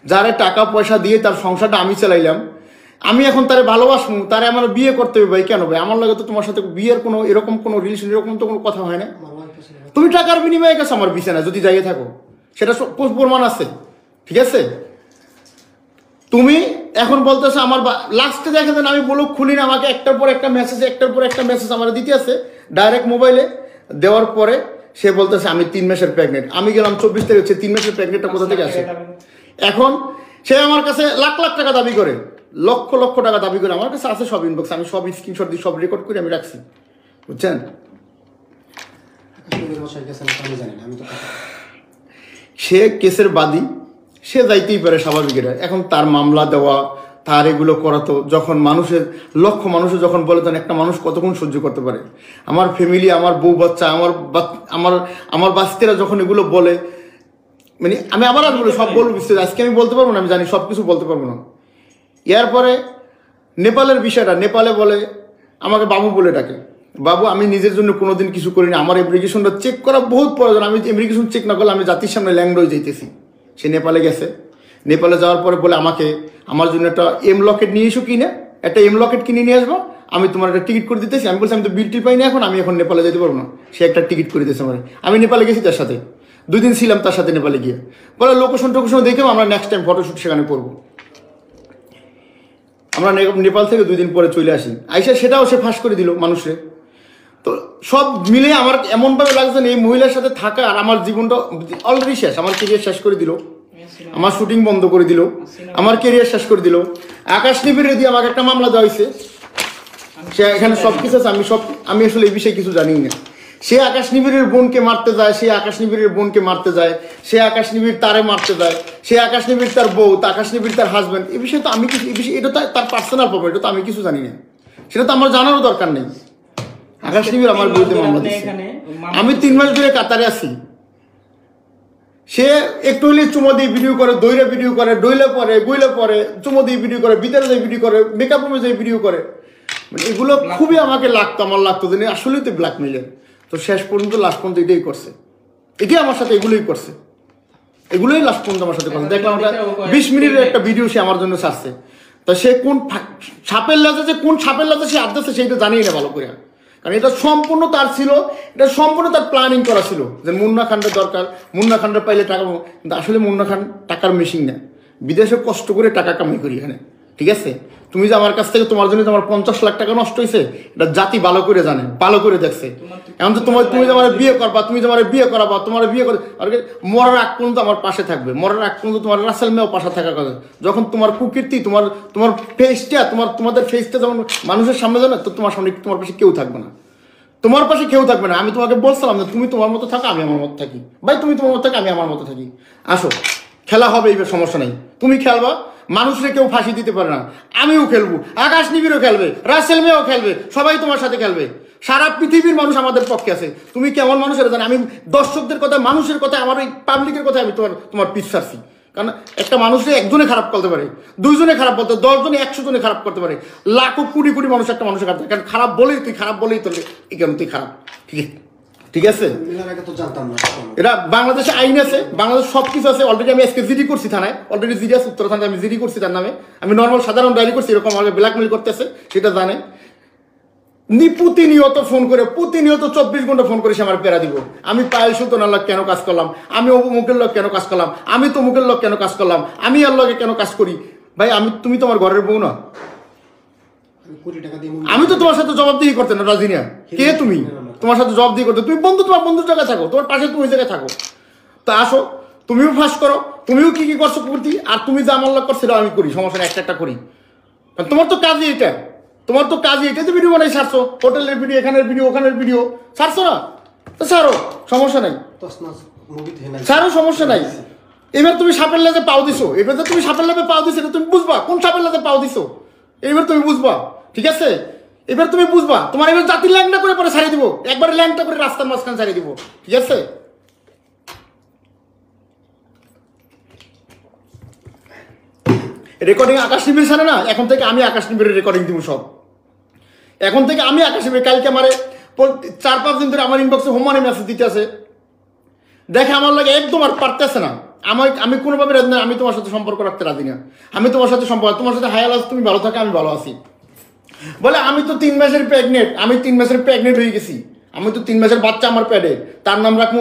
যারে টাকা পয়সা দিয়ে তার সংসারটা আমি চালাইলাম, আমি এখন তারে ভালোবাসবো, তারে আমার বিয়ে করতে হবে ভাই। কেন ভাই? আমার লাগে তো তোমার সাথে বিয়ের কোনো এরকম কোনো রিলেশন এরকম তো কোনো কথা হয় না। তুমি টাকার বিনিময়ে গেছো আমার বিছানা, যদি যাইয়ে থাকো সেটা প্রমাণ আছে, ঠিক আছে? তুমি এখন বলতেছো আমার লাস্টে দেখে দেন আমি বলো খুলি না, আমাকে একটার পর একটা মেসেজ আমার দিতে আছে ডাইরেক্ট মোবাইলে। দেওয়ার পরে সে বলতেছে আমি 3 মাসের প্রেগনেন্ট। আমি গেলাম 24 তারিখ, হচ্ছে 3 মাসের প্রেগনেন্টটা কোথা থেকে আসে? এখন সে আমার কাছে লাখ লাখ টাকা দাবি করে, লক্ষ লক্ষ টাকা দাবি করে। আমার কাছে আছে সব ইনবক্স, আমি সব স্ক্রিনশট দিয়ে সব রেকর্ড করে আমি রাখছি, বুঝছেন? সে কেসের বাদী, সে যাইতেই পারে, স্বাভাবিক এটা। এখন তার মামলা দেওয়া, তার এগুলো করা, তো যখন মানুষের লক্ষ মানুষের যখন বলে তখন একটা মানুষ কতক্ষণ সহ্য করতে পারে? আমার ফ্যামিলি, আমার বউ বাচ্চা, আমার বাচ্চারা যখন এগুলো বলে, মানে আমি আবার আর বলি সব বলবো বুঝতে, আজকে আমি বলতে পারবো না, আমি জানি সব কিছু বলতে পারবো না। এরপরে নেপালের বিষয়টা, নেপালে বলে আমাকে বাবু বলে ডাকে। বাবু, আমি নিজের জন্য কোনোদিন কিছু করিনি, আমার ইমিগ্রেশনটা চেক করা বহুত প্রয়োজন, আমি ইমিগ্রেশন চেক না করলে আমি জাতির সামনে ল্যাংড হয়ে যাইতেছি। সে নেপালে গেছে, নেপালে যাওয়ার পরে বলে আমাকে আমার জন্য একটা এম লকেট নিয়ে এসো, কিনে একটা এম লকেট কিনে নিয়ে আসবো, আমি তোমার একটা টিকিট করে দিতেছি। আমি বলছি আমি তো বিলটি পাই না, আমি এখন নেপালে যেতে পারবো না। সে একটা টিকিট করে দিতেছে আমার, আমি নেপালে গেছি তার সাথে, 2 দিন ছিলাম তার সাথে নেপালে গিয়ে। বলে লোকেশন টোকেশন দেখেও আমরা নেক্সট টাইম ফটোশ্যুট সেখানে করবো। আমরা নেপাল থেকে 2 দিন পরে চলে আসি, আইসা সেটাও সে ফাঁস করে দিল মানুষে। তো সব মিলে আমার এমনভাবে লাগছে এই মহিলার সাথে থাকা আর আমার জীবনটা অলরেডি শেষ, আমার কেরিয়ার শেষ করে দিল, আমার শুটিং বন্ধ করে দিল, আমার কেরিয়ার শেষ করে দিল। আকাশ নিবিড়ে দিয়ে আমাকে একটা মামলা দেওয়া হয়েছে, সে এখানে সব কিছু আছে, আমি আসলে এই বিষয়ে কিছু জানি না। সে আকাশ নিবিড়ের বোনকে মারতে যায়, সে আকাশ নিবিড়ের বোনকে মারতে যায়, সে আকাশ নিবিড় তারে মারতে যায়, সে আকাশ নিবিড় তার বউ, আকাশ নিবিড় তার হাজব্যান্ড। এই বিষয়ে তো আমি কিছু, এই বিষয়ে এটা তো তার পার্সোনাল প্রবলেম, এটা তো আমি কিছু জানি না, সেটা তো আমার জানারও দরকার নেই। আকাশ নিবিড় আমার বিরুদ্ধে মামলা দিচ্ছে, আমি 3 মাস ধরে কাতারে আছি। সে একটু হলে চুমো দিয়ে ভিডিও করে, দইরা ভিডিও করে, ডইলে পরে, গুইলে পরে, চুমো দিয়ে ভিডিও করে, ভিতরে দিয়ে ভিডিও করে, মেকআপ রুমে দিয়ে ভিডিও করে। মানে এগুলো খুবই আমাকে আমার লাগতো যে আসলেই তো ব্ল্যাকমেইলের। তো শেষ পর্যন্ত লাস্ট পর্যন্ত এটাই করছে, এটাই আমার সাথে এগুলোই করছে, এগুলোই লাস্ট পর্যন্ত আমার সাথে করছে। দেখলাম ওটা 20 মিনিটের একটা ভিডিও সে আমার জন্য ছাড়ছে। তো সে কোন সাপের লাজে, যে কোন সাপের লাজে সে আদতেছে সেইটা জানিয়ে না ভালো করে, কারণ এটা সম্পূর্ণ তার ছিল, এটা সম্পূর্ণ তার প্ল্যানিং করা ছিল যে মুন্না খানটা দরকার, মুন্না খানটা পাইলে টাকা। কিন্তু আসলে মুন্না খান টাকার মেশিন না, বিদেশে কষ্ট করে টাকা কামাই করি এখানে, ঠিক আছে? তুমি যে আমার কাছ থেকে তোমার জন্য তোমার 50 লাখ টাকা নষ্ট হয়েছে, এটা জাতি ভালো করে জানে, ভালো করে দেখছে। এখন তো তুমি যে আমার বিয়ে করবা, তুমি যে আমার বিয়ে করাবা, তোমার বিয়ে করে মরার আগ পর্যন্ত আমার পাশে থাকবে, মরার আগ পর্যন্ত তোমার রাসেল মেয়েও পাশে থাকার কথা। যখন তোমার কুকীর্তি, তোমার ফেসটা, তোমাদের ফেসটা যখন মানুষের সামনে যাবে, তো তোমার সামনে তোমার পাশে কেউ থাকবে না, তোমার পাশে কেউ থাকবে না। আমি তোমাকে বলছিলাম যে তুমি তোমার মতো থাকো, আমি আমার মতো থাকি, ভাই তুমি তোমার মতো থাকো, আমি আমার মতো থাকি। আসো, খেলা হবে, এইবার সমস্যা নেই, তুমি খেলবা, মানুষরে কেউ ফাঁসি দিতে পারে না, আমিও খেলবো, আকাশ নিবিড়ও খেলবে, রাসেল মেয়েও খেলবে, সবাই তোমার সাথে খেলবে। সারা পৃথিবীর মানুষ আমাদের পক্ষে আছে। তুমি কেমন মানুষ এটা জানো, আমি দর্শকদের কথা, মানুষের কথা, আমার ওই পাবলিকের কথা আমি তোমার পিছ ছাড়ছি। কারণ একটা মানুষে একজনে খারাপ করতে পারে, 2 জনে খারাপ বলতে, 10 জনে 100 জনে খারাপ করতে পারে, লাখো কোটি কোটি মানুষ একটা মানুষের খারাপ, কারণ খারাপ বলেই তুই খারাপ বলেই তোর কেন তুই খারাপ, ঠিক আছে? এটা বাংলাদেশে আইন আছে, বাংলাদেশ সব কিছু আছে। অলরেডি আমি আজকে জিডি করছি থানায়, অলরেডি জিডি আছে উত্তর থানায়, আমি জিডি করছি তার নামে। আমি নর্মাল সাধারণ ডায়েরি করছি, এরকম আমাকে ব্ল্যাকমেল করতেছে সেটা জানে। প্রতিনিয়ত ফোন করে, প্রতিনিয়ত 24 ঘন্টা ফোন করে সে আমার পেরা দিব। আমি পায়েল সুলতানার লোক কেন কাজ করলাম, আমি মুখের লোক কেন কাজ করলাম, আমি তো মুখের লোক কেন কাজ করলাম, আমি আর লোকে কেন কাজ করি। ভাই তুমি তো আমার ঘরের বউ না, আমি তো তোমার সাথে জবাবদিহি করতে না রাজিনিয়া, কে তুমি? তোমার সাথে জবাবদিহি করতে, তুমি বন্ধু, তোমার বন্ধুর জায়গায় থাকো, তোমার পাশে তুমি ওই জায়গায় থাকো। তা আসো, তুমিও ফাঁস করো, তুমিও কি করছো করতি, আর তুমি যে আমার লোক করছো সেটাও আমি করি, সমস্যা একটা একটা করি। তোমার তো কাজই এটা, তোমার তো কাজই এটা, যে ভিডিও বানাই ছাড়ছো, হোটেলের ভিডিও, এখানের ভিডিও, ওখানের ভিডিও ছাড়ছো না, তো ছাড়ো, সমস্যা নাই, ছাড়ো, সমস্যা নাই। এবার তুমি সাপের লাজে পাও দিছো, এবার যে তুমি সাপের লাজে পাও দিছো, তুমি বুঝবা কোন সাপের লাজে পাও দিছো, এইবার তুমি বুঝবা, ঠিক আছে? এবার তুমি বুঝবা, তোমার এবার জাতির ল্যাংটা করে পরে ছাড়িয়ে দিব, একবারে ল্যাংটা করে রাস্তার মাঝখানে ছাড়িয়ে দিব, ঠিক আছে? রেকর্ডিং আকাশ নিবিড় ছাড়ে না, এখন থেকে আমি আকাশ নিবিড়ের রেকর্ডিং দিব সব, এখন থেকে আমি আকাশ নিবিড়। কালকে আমার 4-5 দিন ধরে আমার ইনবক্সে হোমানি মেসেজ দিতে আছে, দেখে আমার লাগে একদম আর পারতেছে না, আমি কোনোভাবে রাজি না, আমি তোমার সাথে সম্পর্ক রাখতে রাজি না। আমি তোমার সাথে তোমার সাথে হায়াল আছি, তুমি ভালো থাকো, আমি ভালো আছি। বলে আমি তো 3 মাসের প্রেগনেন্ট, আমি 3 মাসের প্রেগনেন্ট হয়ে গেছি, আমি তো 3 মাসের বাচ্চা আমার পেটে, তার নাম রাখবো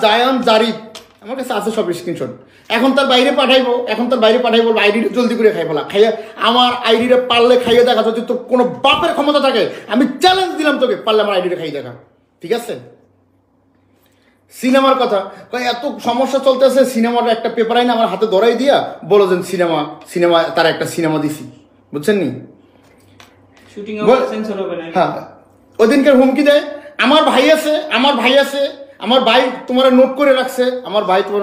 জায়ান জারিফ। আমার কাছে আছে সব স্ক্রিনশট। এখন তার বাইরে পাঠাইবো, আইডিটা জলদি করে খাই ফেলা, খাইয়া আমার আইডিটা পারলে খাইয়ে দেখা। যদি তোর কোনো বাপের ক্ষমতা থাকে, আমি চ্যালেঞ্জ দিলাম তোকে, পারলে আমার আইডিটা খাইয়ে দেখা, ঠিক আছে? সিনেমার কথা এত সমস্যা চলতেছে, সিনেমার একটা পেপার আইনে আমার হাতে ধরাই দিয়া বলো যে সিনেমা তার একটা সিনেমা দিছি, বুঝছেন নি? হ্যাঁ, ওই দিনকার হুমকি দেয়। আমার ভাই আছে, আমার ভাই তোমার নোট করে রাখছে, আমার ভাই তোমার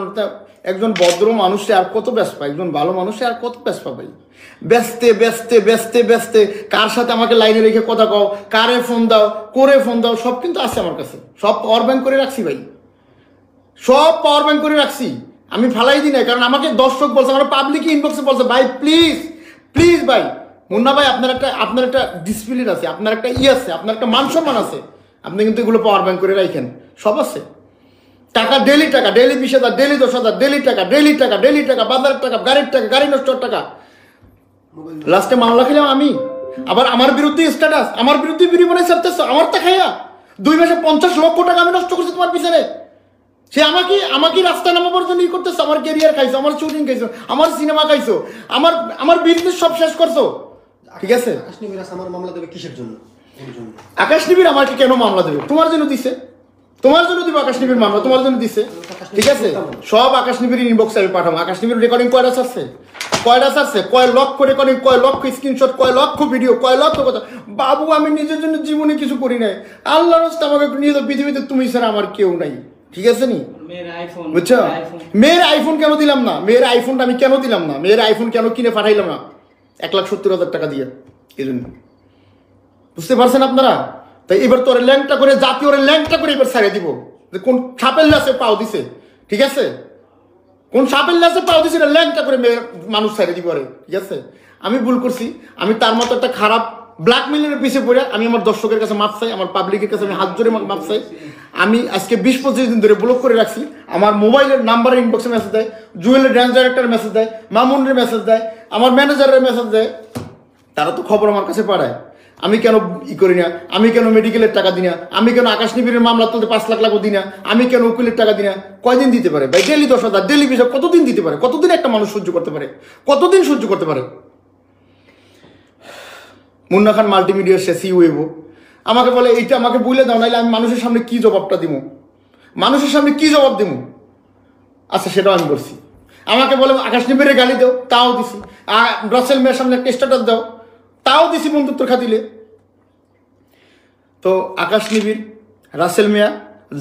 একজন ভদ্র মানুষে আর কত ব্যস্ত পায়, একজন ভালো মানুষে আর কত ব্যস্ত পাই, ব্যস্তে কার সাথে আমাকে লাইনে রেখে কথা কও, কারে ফোন দাও, করে ফোন দাও, সব কিন্তু আছে আমার কাছে, সব পাওয়ার ব্যাংক করে রাখছি ভাই, সব পাওয়ার ব্যাংক করে রাখছি। আমি ফালাই দিই না, কারণ আমাকে দর্শক বলছে, আমার পাবলিক ইনবক্সে বলছে, ভাই প্লিজ ভাই মুন্না ভাই, আপনার একটা ডিসিপ্লিন আছে, আপনার একটা আছে, আপনার একটা মান সম্মান আছে, আপনি কিন্তু এগুলো পাওয়ার ব্যাংক করে রাখেন, সব আছে। টাকা, ডেলি 20,000, ডেলি 10,000, ডেলি টাকা, বাজারের টাকা, গাড়ির টাকা, গাড়ি নষ্টর টাকা। লাস্টে মামলা খেলাম আমি, আবার আমার বিরুদ্ধে স্ট্যাটাস, আমার বিরুদ্ধে ভিডিও বানাই ছাড়তেছ, আমার টা খাইয়া 2 মাসে 50 লক্ষ টাকা আমি নষ্ট করছি তোমার পিছনে। সে আমাকে রাস্তায় নামাবার জন্য করতেছে, আমার ক্যারিয়ার খাইছো, আমার শুটিং খাইছো, আমার সিনেমা খাইছো, আমার বিজনেস সব শেষ করছো, ঠিক আছে? আমার মামলা দেবে কিসের জন্য? আকাশ নিবিড় আমাকে কেন মামলা দেবে? তোমার জন্য দিছে, তোমার জন্য দিব আকাশ নিবিড় মামলা, তোমার জন্য দিছে, ঠিক আছে? সব আকাশ নিবিড় ইনবক্সে আমি পাঠাবো। আকাশ নিবিড় রেকর্ডিং কয়টা আছে, কয় লক্ষ রেকর্ডিং, কয় লক্ষ স্ক্রিনশট, কয় লক্ষ ভিডিও, কয় লক্ষ কথা। বাবু আমি নিজের জন্য জীবনে কিছু করি নাই, আল্লাহর রাস্তায় আমাকে নিয়ে যাও, পৃথিবীতে তুমি ছাড়া আমার কেউ নাই, ঠিক আছে নি? বুঝছো? মেয়ের আইফোন কেন দিলাম না? মেয়ের আইফোনটা আমি কেন দিলাম না? মেয়ের আইফোন কেন কিনে পাঠাইলাম না 1,70,000 টাকা দিয়ে? এই জন্য, বুঝতে পারছেন আপনারা? তাই এবার তোর ল্যাংটা করে, জাতীয় ল্যাংটা করে এবার ছাড়িয়ে দিব যে কোন সাপের লাশে পাও দিছে, ঠিক আছে? কোন সাপের লাশে পাও দিছে, এটা ল্যাংটা করে মানুষ ছাড়িয়ে দিব, ঠিক আছে? আমি ভুল করছি, আমি তার মতো একটা খারাপ ব্ল্যাকমেলের পিছিয়ে পড়ে আমি আমার দর্শকের কাছে মাপ চাই, আমার পাবলিকের কাছে আমি হাত জোরে মাপ চাই। আমি আজকে 20-25 দিন ধরে ব্লক করে রাখছি। আমার মোবাইলের নাম্বারে ইনবক্সে মেসেজ দেয়, জুয়েলের ড্যান্স ডাইরেক্টর মেসেজ দেয়, মামুনের মেসেজ দেয়, আমার ম্যানেজারের মেসেজ দেয়, তারা তো খবর আমার কাছে পাঠায়। আমি কেন করি না? আমি কেন মেডিকেলের টাকা দিই না? আমি কেন আকাশ নিবিড়ের মামলা তুলতে 5 লাখ দিই না? আমি কেন উকিলের টাকা দিই না? কয়দিন দিতে পারে ভাই? ডেলি 10,000, ডেলি 20,000, কতদিন দিতে পারে? কতদিন একটা মানুষ সহ্য করতে পারে? কতদিন সহ্য করতে পারে? মুন্না খান মাল্টিমিডিয়ার সে সিইও আমাকে বলে, এইটা আমাকে বলে দাও, নাইলে আমি মানুষের সামনে কি জবাবটা দিব? মানুষের সামনে কি জবাব দিব? আচ্ছা, সেটাও আমি বলছি। আমাকে বলে আকাশ নিবিড়ের গালি দাও, তাও দিছি। রাসেল মেয়ের সামনে একটা স্ট্যাটাস দাও, তাও দিছি বন্ধুত্বর খাতিলে। তো আকাশ নিবিড়, রাসেল মিয়া,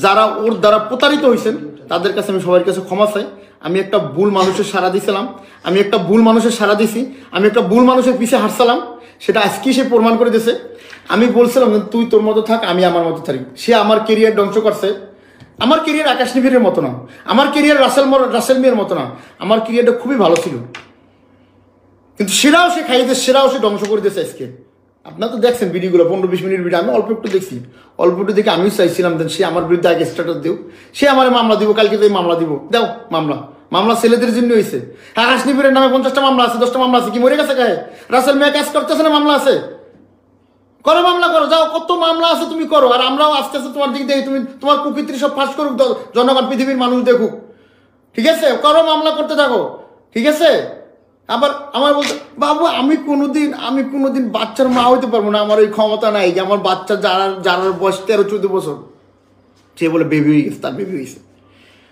যারা ওর দ্বারা প্রতারিত হয়েছেন, তাদের কাছে আমি সবার কাছে ক্ষমা চাই। আমি একটা ভুল মানুষের সাড়া দিছিলাম, আমি একটা ভুল মানুষের পিছে হারছিলাম, সেটা আজকে সে প্রমাণ করে দিয়েছে। আমি বলছিলাম তুই তোর মতো থাক, আমি আমার মতো থাকি। সে আমার কেরিয়ার ধ্বংস করছে। আমার কেরিয়ার আকাশ নিবিড়ের মতো না, আমার কেরিয়ার রাসেল মিয়ার মতো না। আমার কেরিয়ারটা খুবই ভালো ছিল, কিন্তু সেটাও সে খাইয়েছে, সেটাও সে ধ্বংস করে দিয়েছে আজকে। আপনারা তো দেখছেন ভিডিওগুলো, 15-20 মিনিট ভিডিও। আমি অল্প একটু দেখছি, অল্প একটু দেখে আমিও চাইছিলাম দেন সে আমার বিরুদ্ধে আগে স্ট্যাটাস দেও, সে আমার মামলা দিব, কালকে তো মামলা দিব, দাও মামলা ছেলেদের জন্য হয়েছে। আকাশ নিবিড়ের নামে 50টা মামলা আছে, 10টা মামলা আছে, কি মরে গেছে গায়ে? রাসেল মেয়ে কাজ করতেছে না, মামলা আছে, করো, মামলা করো, যাও, কত মামলা আছে তুমি করো। আর আমরাও আস্তে আস্তে তোমার দিক দেখি, তুমি তোমার কুকৃতি সব ফাঁস করুক, জনগণ, পৃথিবীর মানুষ দেখুক, ঠিক আছে? করো, মামলা করতে থাকো, ঠিক আছে? আবার আমার বলতে, বাবু আমি কোনোদিন বাচ্চার মা হইতে পারবো না, আমার ওই ক্ষমতা নাই যে আমার বাচ্চা যার বয়স 13-14 বছর, সে বলে বেবি হয়ে গেছে, তার বেবি হয়েছে।